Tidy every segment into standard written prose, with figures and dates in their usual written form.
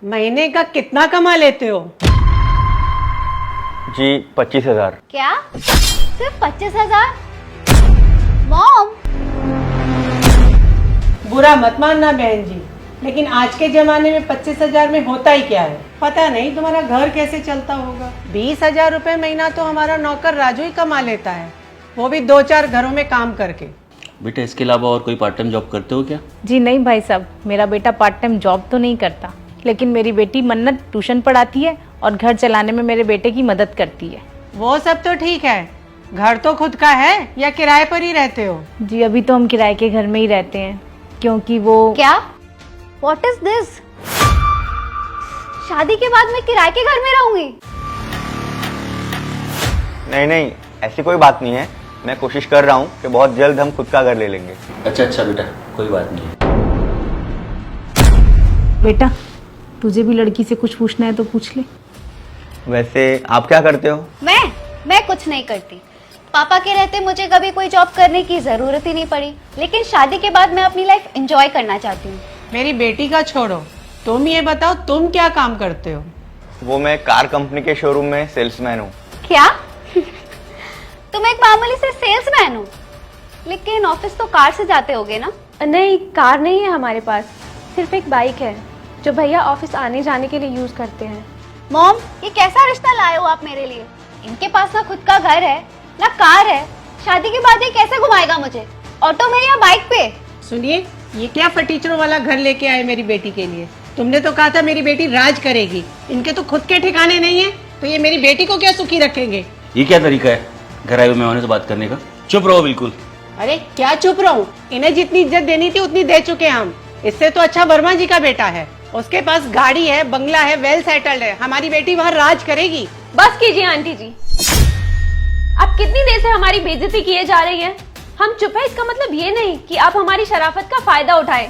महीने का कितना कमा लेते हो? जी 25,000। क्या? सिर्फ 25,000? मॉम, बुरा मत मानना बहन जी, लेकिन आज के जमाने में 25,000 में होता ही क्या है? पता नहीं तुम्हारा घर कैसे चलता होगा। 20,000 रुपए महीना तो हमारा नौकर राजू ही कमा लेता है, वो भी 2-4 घरों में काम करके। बेटा इसके अलावा और कोई पार्ट टाइम जॉब करते हो क्या? जी नहीं भाई साहब, मेरा बेटा पार्ट टाइम जॉब तो नहीं करता, लेकिन मेरी बेटी मन्नत ट्यूशन पढ़ाती है और घर चलाने में मेरे बेटे की मदद करती है। वो सब तो ठीक है, घर तो खुद का है या किराए पर ही रहते हो? जी अभी तो हम किराए के घर में ही रहते हैं, क्योंकि वो क्या? What is this? शादी के बाद मैं किराए के घर में रहूंगी? नहीं नहीं, ऐसी कोई बात नहीं है। मैं कोशिश कर रहा हूँ कि बहुत जल्द हम खुद का घर ले लेंगे। अच्छा बेटा, कोई बात नहीं। बेटा तुझे भी लड़की से कुछ पूछना है तो पूछ ले। वैसे आप क्या करते हो? मैं कुछ नहीं करती। पापा के रहते मुझे कभी कोई जॉब करने की जरूरत ही नहीं पड़ी, लेकिन शादी के बाद मैं अपनी लाइफ एंजॉय करना चाहती हूँ। मेरी बेटी का छोड़ो, तुम ये बताओ तुम क्या काम करते हो? वो मैं कार कंपनी के शोरूम में सेल्समैन हूँ। क्या? तुम एक मामूली से सेल्समैन हो, लेकिन ऑफिस तो कार से जाते होगे ना? नहीं, कार नहीं है हमारे पास, सिर्फ एक बाइक है जो भैया ऑफिस आने जाने के लिए यूज करते हैं। मॉम, ये कैसा रिश्ता लाए हो आप मेरे लिए? इनके पास ना खुद का घर है ना कार है, शादी के बाद ये कैसे घुमाएगा मुझे, ऑटो में या बाइक पे? सुनिए, ये क्या फटीचरों वाला घर लेके आए मेरी बेटी के लिए? तुमने तो कहा था मेरी बेटी राज करेगी, इनके तो खुद के ठिकाने नहीं है, तो ये मेरी बेटी को क्या सुखी रखेंगे? ये क्या तरीका है घर आए हुए मेहमानों से बात करने का? चुप रहो बिल्कुल। अरे क्या चुप रहूं, इन्हें जितनी इज्जत देनी थी उतनी दे चुके हम। इससे तो अच्छा वर्मा जी का बेटा है, उसके पास गाड़ी है, बंगला है, वेल सेटल्ड है। हमारी बेटी वहाँ राज करेगी। बस कीजिए आंटी जी, आप कितनी देर से हमारी बेइज्जती किए जा रही हैं? हम चुप है इसका मतलब ये नहीं कि आप हमारी शराफत का फायदा उठाए।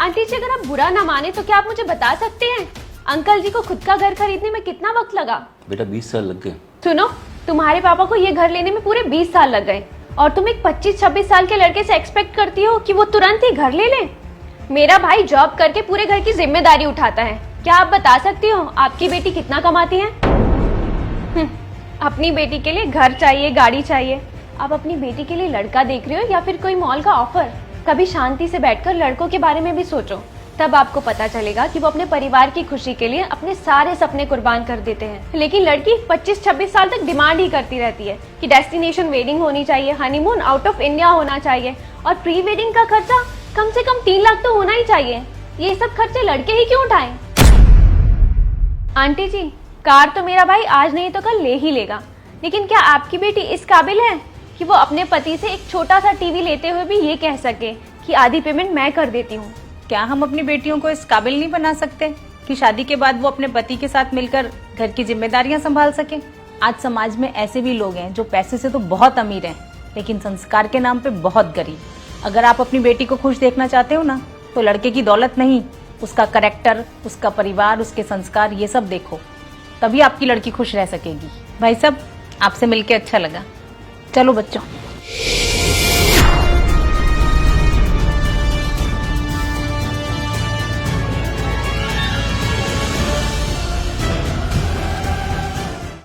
आंटी जी अगर आप बुरा ना माने तो क्या आप मुझे बता सकते हैं अंकल जी को खुद का घर खरीदने में कितना वक्त लगा? बेटा 20 साल लग गए। सुनो, तुम्हारे पापा को ये घर लेने में पूरे 20 साल लग गए और तुम एक 25-26 साल के लड़के से एक्सपेक्ट करती हो कि वो तुरंत ही घर ले ले? मेरा भाई जॉब करके पूरे घर की जिम्मेदारी उठाता है। क्या आप बता सकती हो आपकी बेटी कितना कमाती है? अपनी बेटी के लिए घर चाहिए, गाड़ी चाहिए, आप अपनी बेटी के लिए लड़का देख रहे हो या फिर कोई मॉल का ऑफर? कभी शांति से बैठकर लड़कों के बारे में भी सोचो, तब आपको पता चलेगा कि वो अपने परिवार की खुशी के लिए अपने सारे सपने कुर्बान कर देते हैं। लेकिन लड़की 25-26 साल तक डिमांड ही करती रहती है कि डेस्टिनेशन वेडिंग होनी चाहिए, हनीमून आउट ऑफ इंडिया होना चाहिए और प्री वेडिंग का खर्चा कम से कम 3 लाख तो होना ही चाहिए। ये सब खर्चे लड़के ही क्यों उठाएं? आंटी जी, कार तो मेरा भाई आज नहीं तो कल ले ही लेगा, लेकिन क्या आपकी बेटी इस काबिल है कि वो अपने पति से एक छोटा सा टीवी लेते हुए भी ये कह सके कि आधी पेमेंट मैं कर देती हूँ? क्या हम अपनी बेटियों को इस काबिल नहीं बना सकते कि शादी के बाद वो अपने पति के साथ मिलकर घर की जिम्मेदारियां संभाल सके? आज समाज में ऐसे भी लोग हैं जो पैसे से तो बहुत अमीर हैं, लेकिन संस्कार के नाम पे बहुत गरीब। अगर आप अपनी बेटी को खुश देखना चाहते हो ना, तो लड़के की दौलत नहीं, उसका कैरेक्टर, उसका परिवार, उसके संस्कार, ये सब देखो, तभी आपकी लड़की खुश रह सकेगी। भाई साहब, आपसे मिलके अच्छा लगा। चलो बच्चों।